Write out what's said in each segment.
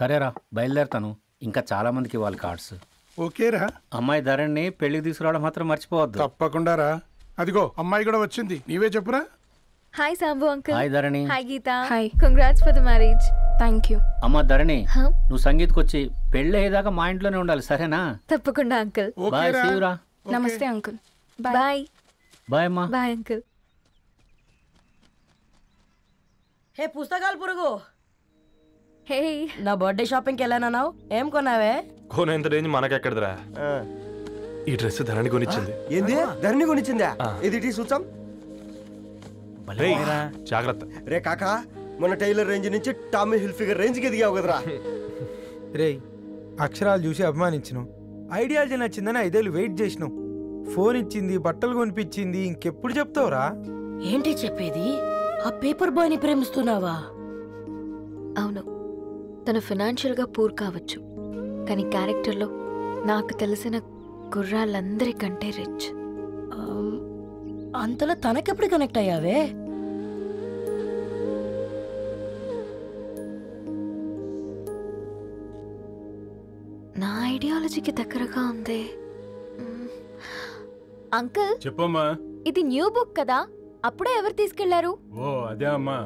సరేరా బయలుదేరుతాను. ఇంకా చాలా మందికి ఇవ్వాలి కార్డ్స్. ఓకేరా. అమ్మాయి ధరణి పెళ్లికి తీసుకురావడం మాత్రం మర్చిపోవద్దు. తప్పకుండా రా. అదిగో అమ్మాయి కూడా వచ్చింది. నీవే చెప్పురా. Hi Sambu uncle. Hi Dharani. Hi Geetha. Hi. Congrats for the marriage. Thank you. అమ్మ ధరణి, నువ్వు సంగీత్కి వచ్చి పెళ్ళి అయ్యేదాకా మా ఇంట్లోనే ఉండాలి, సరేనా? తప్పకుండా అంకుల్. బాయ్ శివరా. నమస్తే అంకుల్. బాయ్. బాయ్ అమ్మా. Bye uncle. హే పుస్తకాలు పురుగు, హే నా బర్త్డే షాపింగ్కి వెళ్ళానన్నావు, ఏం కొన్నావే? కొనేంత రేంజ్ మనకెక్కడదిరా. ఈ డ్రెస్ ధరణి కొనిచ్చింది. ఏంది ధరణి కొనిచ్చిందా? ఇది చూసాం. జాగ్రత్త రే కాకా, మన టైలర్ రేంజ్ నుంచి టామీ హిల్ఫిగర్ రేంజ్కి ఎదిగావు కదరా. రే అక్షరాలు చూసి అభిమానించినావు, ఐడియాలజీ నచ్చిందని 5 ఏళ్ళు వెయిట్ చేసినావు, ఫోన్ ఇచ్చింది, బట్టలు కొనిపించింది, ఇంకెప్పుడు చెప్తావురా? ఏంటి చెప్పేది? ఆ పేపర్ బాయ్ ని ప్రేమిస్తున్నావా? అవును, తను ఫైనాన్షియల్గా పూర్ కావచ్చు, కానీ క్యారెక్టర్లో నాకు తెలిసిన కుర్రాళ్ళందరికంటే రిచ్. అంతలో తనకెప్పుడు కనెక్ట్ అయ్యావే? నా ఐడియాలజీకి దగ్గరగా ఉంది. అంకుల్ చెప్పమ్మా. ఇది న్యూ బుక్ కదా, అప్పుడే ఎవరు తీసుకెళ్లారు? ఓ అదే అమ్మా,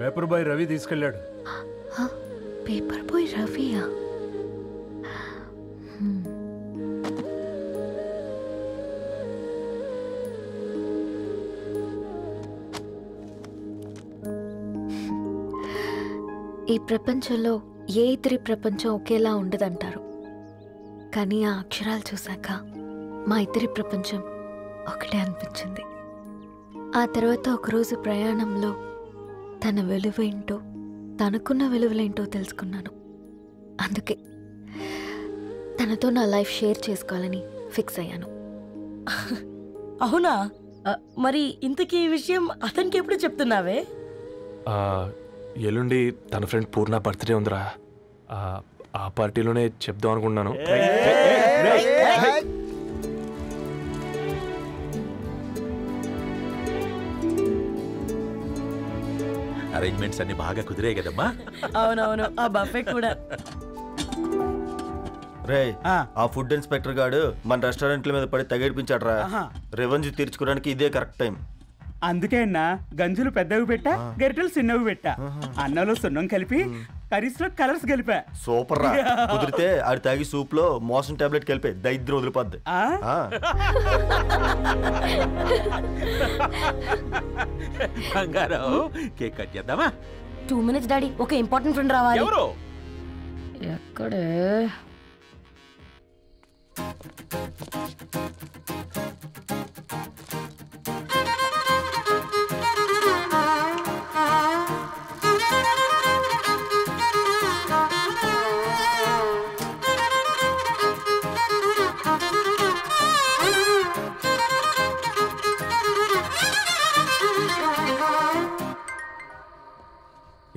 పేపర్ బాయ్ రవి తీసుకెళ్ళాడు. పేపర్ బాయ్ రవియా? ఈ ప్రపంచంలో ఏ ఇద్దరి ప్రపంచం ఒకేలా ఉండదంటారు, కానీ ఆ అక్షరాలు చూశాక మా ఇద్దరి ప్రపంచం ఒకటే అనిపించింది. ఆ తర్వాత ఒకరోజు ప్రయాణంలో తన విలువేంటో, తనకున్న విలువలేంటో తెలుసుకున్నాను. అందుకే తనతో నా లైఫ్ షేర్ చేసుకోవాలని ఫిక్స్ అయ్యాను. అవునా? మరి ఇంతకీ ఈ విషయం అతనికి ఎప్పుడు చెప్తున్నావే? ఎల్లుండి తన ఫ్రెండ్ పూర్ణ బర్త్డే ఉందిరా, ఆ పార్టీలోనే చెప్దాం అనుకున్నాను. అరేంజ్మెంట్స్ అన్ని బాగా కుదిరే కదమ్మా? అవునవును, ఆ బఫే కూడా. రే ఆ ఫుడ్ ఇన్స్పెక్టర్ గాడు మన రెస్టారెంట్ల మీద పడి తగేడిపించాడు రా. రెవెన్యూ తీర్చుకోవడానికి ఇదే కరెక్ట్ టైం. అందుకే అన్న గంజులు పెద్దవి పెట్టా, గరిటెలు చిన్నవి పెట్టా, అన్నంలో సున్నం కలిపి కర్రీస్ లో కలర్స్ కలిపా. సూపర్ రా. కుదిరితే ఆడి తాగి సూప్ లో మోషన్ టాబ్లెట్ కలిపి దరిద్రం వదిలిపోద్ది. బంగారం, కేక్ కట్ చేద్దామా? 2 minutes డాడీ, ఒక ఇంపార్టెంట్ ఫ్రెండ్ రావాలి. ఎవరు? ఎక్కడే?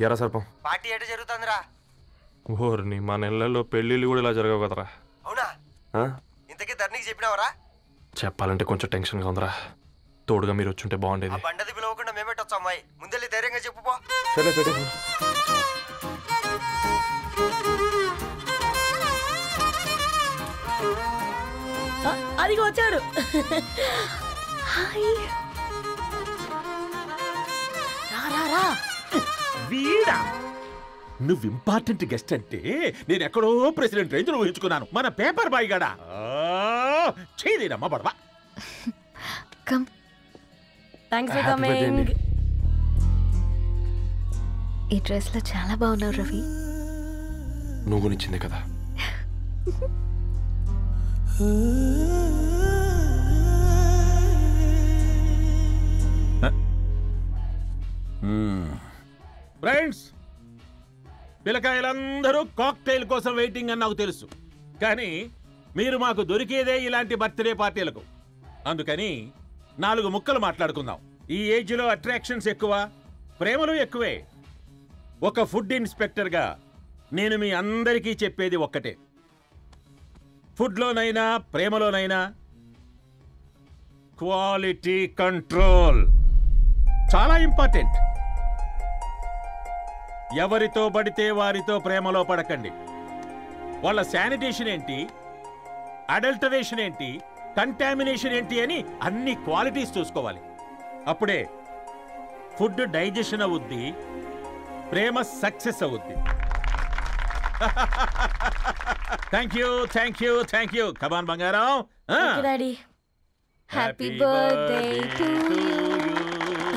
ఎరా సర్పం, పార్టీ ఎట జరుగుతుందిరా? ఓర్ని మా నెలల్లో పెళ్ళిళ్ళు కూడా ఇలా జరగవు కదరా. అవునా? ఇంతకీ ధరణికి చెప్పినావరా? చెప్పాలంటే కొంచెం టెన్షన్గా ఉందిరా. తోడుగా మీరు వచ్చుంటే బాగుండేది. బండది పిలవకుండా మేమేటొచ్చా అమ్మాయి? ముందెళ్ళి ధైర్యంగా చెప్పుపో. సరే పెట్టు. అదిగో వచ్చాడు. వీడా? నువ్వు ఇంపార్టెంట్ గెస్ట్ అంటే నేను ఎక్కడో ప్రెసిడెంట్ రేంజ్ ఊహించుకున్నాను. మన పేపర్ బాయ్ గడా చేయలేదమ్మా బడవా. Thanks for coming. ఈ డ్రెస్ లో చాలా బాగున్నావు రవి. నువ్వు కొనిచ్చిందే కదా. ఫ్రెండ్స్, పిల్లకాయలందరూ కాక్టైల్ కోసం వెయిటింగ్ అని నాకు తెలుసు, కానీ మీరు మాకు దొరికేదే ఇలాంటి బర్త్డే పార్టీలకు. అందుకని 4 ముక్కలు మాట్లాడుకుందాం. ఈ ఏజ్లో అట్రాక్షన్స్ ఎక్కువ, ప్రేమలు ఎక్కువే. ఒక ఫుడ్ ఇన్స్పెక్టర్గా నేను మీ అందరికీ చెప్పేది ఒక్కటే, ఫుడ్లోనైనా ప్రేమలోనైనా క్వాలిటీ కంట్రోల్ చాలా ఇంపార్టెంట్. ఎవరితో పడితే వారితో ప్రేమలో పడకండి. వాళ్ళ శానిటేషన్ ఏంటి, అడల్టరేషన్ ఏంటి, కంటామినేషన్ ఏంటి అని అన్ని క్వాలిటీస్ చూసుకోవాలి. అప్పుడే ఫుడ్ డైజెషన్ అవుద్ది, ప్రేమ సక్సెస్ అవుద్ది. Thank you, thank you, thank you. Come on బంగారం. Daddy happy birthday to you.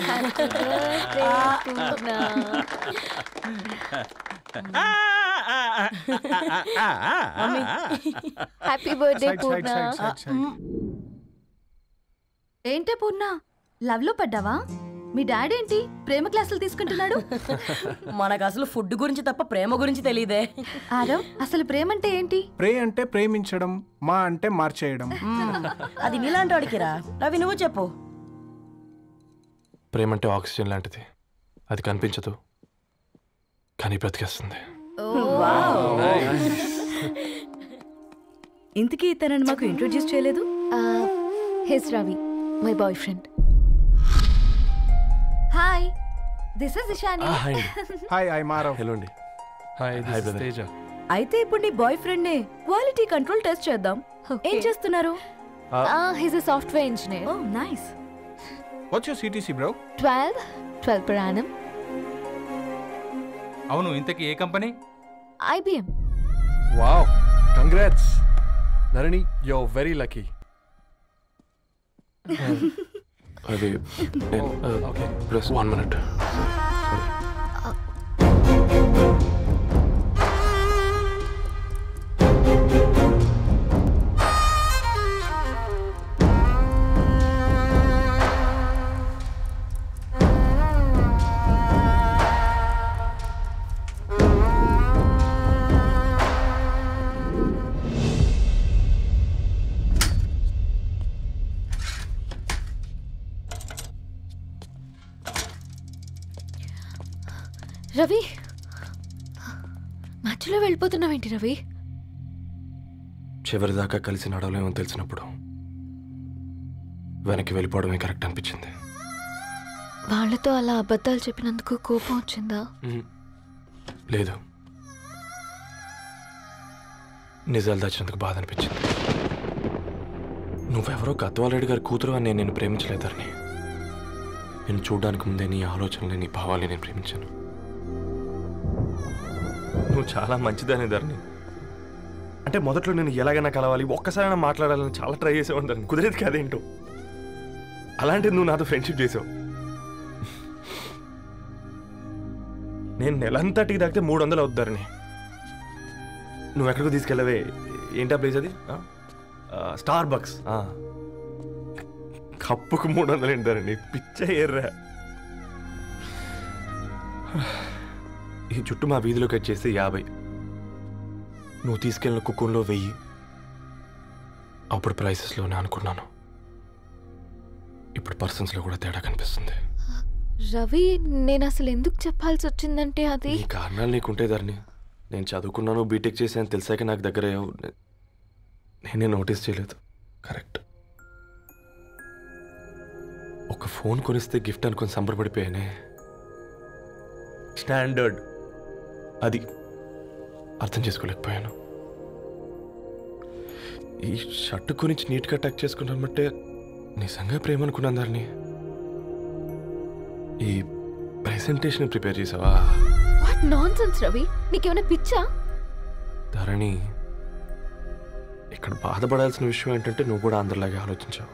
Happy birthday Purna. Happy birthday Purna. ఏంటే పూర్ణ, లవ్ లో పడ్డావా? మీ డాడీ ఏంటి ప్రేమ క్లాసులు తీసుకుంటున్నాడు? మనకు అసలు ఫుడ్ గురించి తప్ప ప్రేమ గురించి తెలియదే. ఆరవ్, అసలు ప్రేమ అంటే ఏంటి? ప్రే అంటే ప్రేమించడం, మా అంటే మార్చేయడం. అది నీలాంటి వాడికిరా. రవి నువ్వు చెప్పు. ప్రేమ అంటే ఆక్సిజన్ లాంటిది. అది కనిపించదు కానీ బ్రతికేస్తుంది. ఇంతకీ తనని మాకు ఇంట్రొడ్యూస్ చేయలేదు. He's Ravi, my boyfriend. Hi, this is Ishani. Hi, I మారవ్. హలో అండి. హాయ్ తేజ. అయితే ఇప్పుడు నీ బాయ్ ఫ్రెండ్ నే క్వాలిటీ కంట్రోల్ టెస్ట్ చేద్దాం. ఏం చేస్తున్నారు? He's a software engineer. Oh nice. What's your CTC bro? 12 per annum. అవును, ఇంతకీ ఏ company? IBM. Wow, congrats Dharani, you are very lucky. అది ఓకే, ప్లస్ 1 minute. రవి, మధ్యలో వెళ్ళిపోతున్నావేంటి రవి? చివరిదాకా కలిసి నడవలేమో తెలిసినప్పుడు వెనక్కి వెళ్ళిపోవడమే కరెక్ట్ అనిపించింది. వాళ్ళతో అలా అబద్ధాలు చెప్పినందుకు కోపం వచ్చిందా? లేదు, నిజాలు దాచినందుకు బాధ అనిపించింది. నువ్వెవరో గద్వాలరెడ్డి గారి కూతురు అని నేను ప్రేమించలేదని. నేను చూడడానికి ముందే నీ ఆలోచనలు, నీ భావాలు నేను ప్రేమించాను. నువ్వు చాలా మంచిదనే ధరణి. అంటే మొదట్లో నేను ఎలాగైనా కలవాలి, ఒక్కసారైనా మాట్లాడాలని చాలా ట్రై చేసేవాడిని ధరణి. కుదిరేది కాదేంటో. అలాంటిది నువ్వు నాతో ఫ్రెండ్షిప్ చేసావు. నేను నెలంతటికి తాకితే 300 అవుతుంది ధరణి. నువ్వు ఎక్కడికో తీసుకెళ్ళవే, ఏంటా ప్లేస్ అది? Star bucks. కప్పుకు 300 ఏంటి ధరణి, పిచ్చ ఎర్రా. ఈ చుట్టూ మా వీధిలో కట్ చేస్తే 50. నువ్వు తీసుకెళ్ళిన కుక్కన్లో 1000. అప్పుడు ప్రైసెస్లోనే అనుకున్నాను, ఇప్పుడు పర్సన్స్లో కూడా తేడా కనిపిస్తుంది. రవి, నేను అసలు ఎందుకు చెప్పాల్సి వచ్చిందంటే అది ఈ కారణాలు నీకుంటే ధరణి. నేను చదువుకున్నాను, బీటెక్ చేశాను తెలిసాక నాకు దగ్గర నేనే నోటీస్ చేయలేదు. కరెక్ట్. ఒక ఫోన్ కొనిస్తే గిఫ్ట్ అనుకొని సంబరపడిపోయానే. స్టాండర్డ్ అది అర్థం చేసుకోలేకపోయాను. ఈ షర్ట్ గురించి నీట్గా టచ్ చేసుకున్నామంటే నిజంగా ప్రేమ అనుకున్నాను దాన్ని. ఈ ప్రెజెంటేషన్ ప్రిపేర్ చేసావా? వాట్ నాన్సెన్స్ రవి, నీకేమైనా పిచ్చా? ధరణి, ఇక్కడ బాధపడాల్సిన విషయం ఏంటంటే నువ్వు కూడా అందరిలాగే ఆలోచించావు.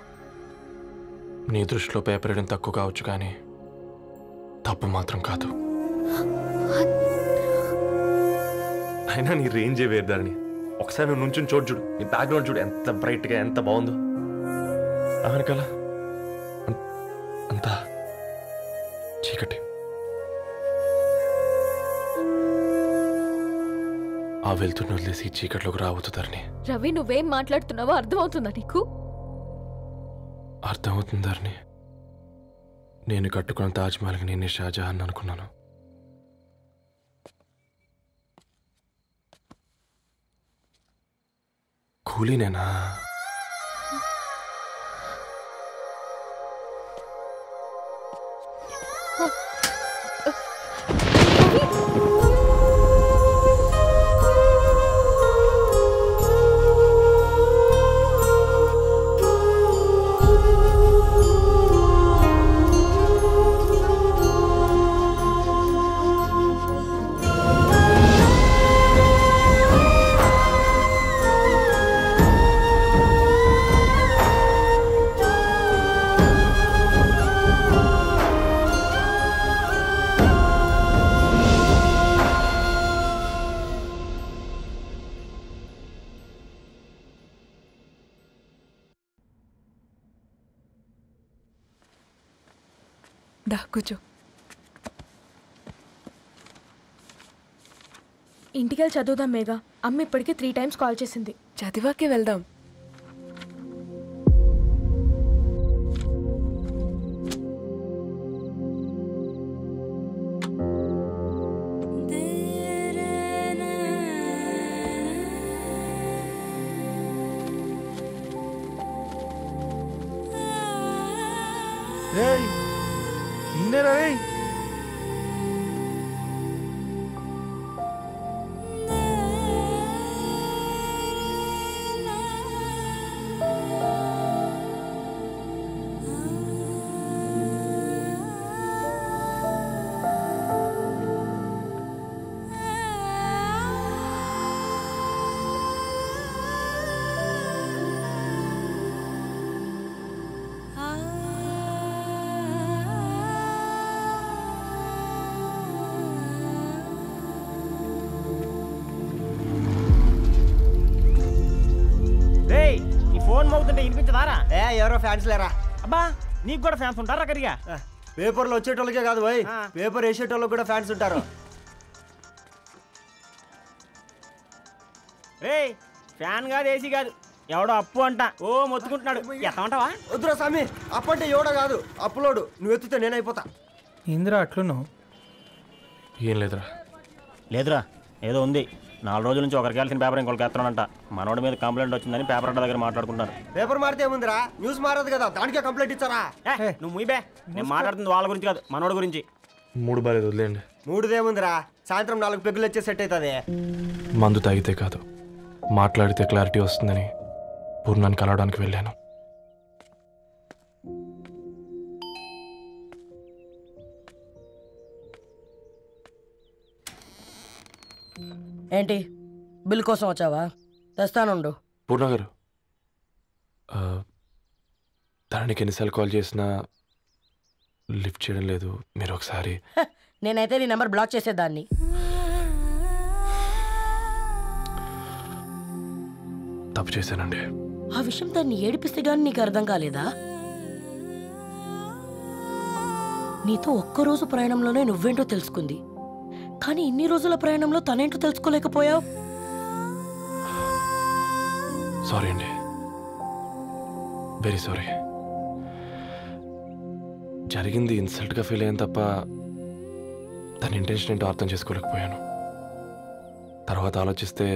నీ దృష్టిలో పేపర్ వేయడం తక్కువ కావచ్చు కానీ తప్పు మాత్రం కాదు. అయినా నీ రేంజే వేరు ధరణి. ఒకసారి నువ్వు నుంచుని చోటు చూడు, నీ బ్యాక్గ్రౌండ్ చూడు ఎంత బ్రైట్గా, ఎంత బాగుందో. వెనకాల అంతా చీకటి. ఆ వెళ్తున్న వదిలేసి ఈ చీకట్లోకి రావుతుందని. రవి, నువ్వేం మాట్లాడుతున్నావో అర్థమవుతుందా నీకు? అర్థమవుతుందని. నేను కట్టుకున్న తాజ్మహల్కి నేనే షాజహాన్ అనుకున్నాను. కూలీనేనా? దా కూర్చో. ఇంటికెళ్ళి చదువుదాం మేఘా. అమ్మ ఇప్పటికే 3 times కాల్ చేసింది. చదివాకే వెళ్దాం. రేయ్ నిన్నేరా రేయ్. ఫోన్ మోగుతుంటే వినిపించదారా? ఎవరో ఫ్యాన్స్ లేరా? అబ్బా నీకు కూడా ఫ్యాన్స్ ఉంటారా కరిగా? పేపర్లో వచ్చేటోళ్ళకే కాదు పోయి, పేపర్ వేసేటోళ్ళకి కూడా ఫ్యాన్స్ ఉంటారు. రేయ్ ఫ్యాన్ కాదు, ఏసీ కాదు, ఎవడో అప్పు అంట ఓ మొత్తుకుంటున్నాడు. ఎత్తమంటావా? వద్దురా స్వామి, అప్పు అంటే ఎవడో కాదు, అప్పులోడు. నువ్వు ఎత్తుతే నేనైపోతా. ఇందిరా అట్లున్నావు? ఏం లేదురా. లేదురా, ఏదో ఉంది. 4 రోజుల నుంచి ఒకరికి వెళ్ళిన పేపర్ ఇంకొకరికి ఎత్తానంట. మనోడి మీద కంప్లైంట్ వచ్చిందని పేపర్ అడ్డ దగ్గర మాట్లాడుకుంటారు. పేపర్ మారితే ఏముందిరా, న్యూస్ మారదు కదా, దానికే కంప్లైంట్ ఇచ్చారా? నువ్వు ముయ్యబే, నేను మాట్లాడుతుంది వాళ్ళ గురించి కాదు, మనోడి గురించి. మూడు బాలేదు, వదిలేండి. మూడుదేముందిరా, సాయంత్రం 4 పెగ్గులు వచ్చే సెట్ అవుతుంది. మందు తాగితే కాదు, మాట్లాడితే క్లారిటీ వస్తుందని పూర్ణాన్ని కలవడానికి వెళ్ళాను. ఏంటి బిల్ కోసం వచ్చావా? తెస్తానుండు. పూర్ణ గారు, తనకి ఎన్నిసార్లు కాల్ చేసినా లిఫ్ట్ చేయడం లేదు. మీరు ఒకసారి. నేనైతే నీ నెంబర్ బ్లాక్ చేసేదాన్ని. తప్పు చేశానండి. ఆ విషయం తన్ని ఏడిపిస్తే గానీ నీకు అర్థం కాలేదా? నీతో ఒక్కరోజు ప్రయాణంలోనే నువ్వేంటో తెలుసుకుంది, కానీ ఇన్ని రోజుల ప్రయాణంలో తనేంటో తెలుసుకోలేకపోయావు. సారీ అండి, వెరీ సారీ. జరిగింది ఇన్సల్ట్గా ఫీల్ అయ్యాను తప్ప తన ఇంటెన్షన్ ఏంటో అర్థం చేసుకోలేకపోయాను. తర్వాత ఆలోచిస్తే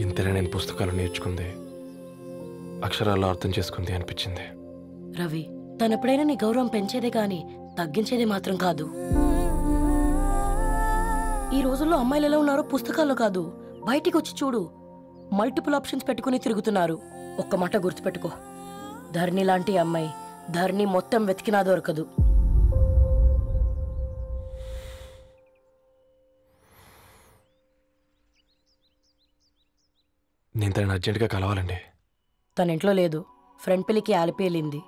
ఇంతనే నేను పుస్తకాలు నేర్చుకుంది, అక్షరాల్లో అర్థం చేసుకుంది అనిపించింది. రవి, తనెప్పుడైనా నీ గౌరవం పెంచేదే కానీ తగ్గించేదే మాత్రం కాదు. ఈ రోజుల్లో అమ్మాయిలు ఎలా ఉన్నారో పుస్తకాల్లో కాదు, బయటికి వచ్చి చూడు. మల్టిపుల్ ఆప్షన్స్ పెట్టుకుని తిరుగుతున్నారు. ఒక్క మాట గుర్తుపెట్టుకో, ధరణి లాంటి అమ్మాయి ధరణి మొత్తం వెతికినా దొరకదు. నేను తనని అర్జెంటుగా కలవాలండి. తన ఇంట్లో లేదు, ఫ్రెండ్ పెళ్ళికి ఆలిపేలింది.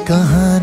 कहाँ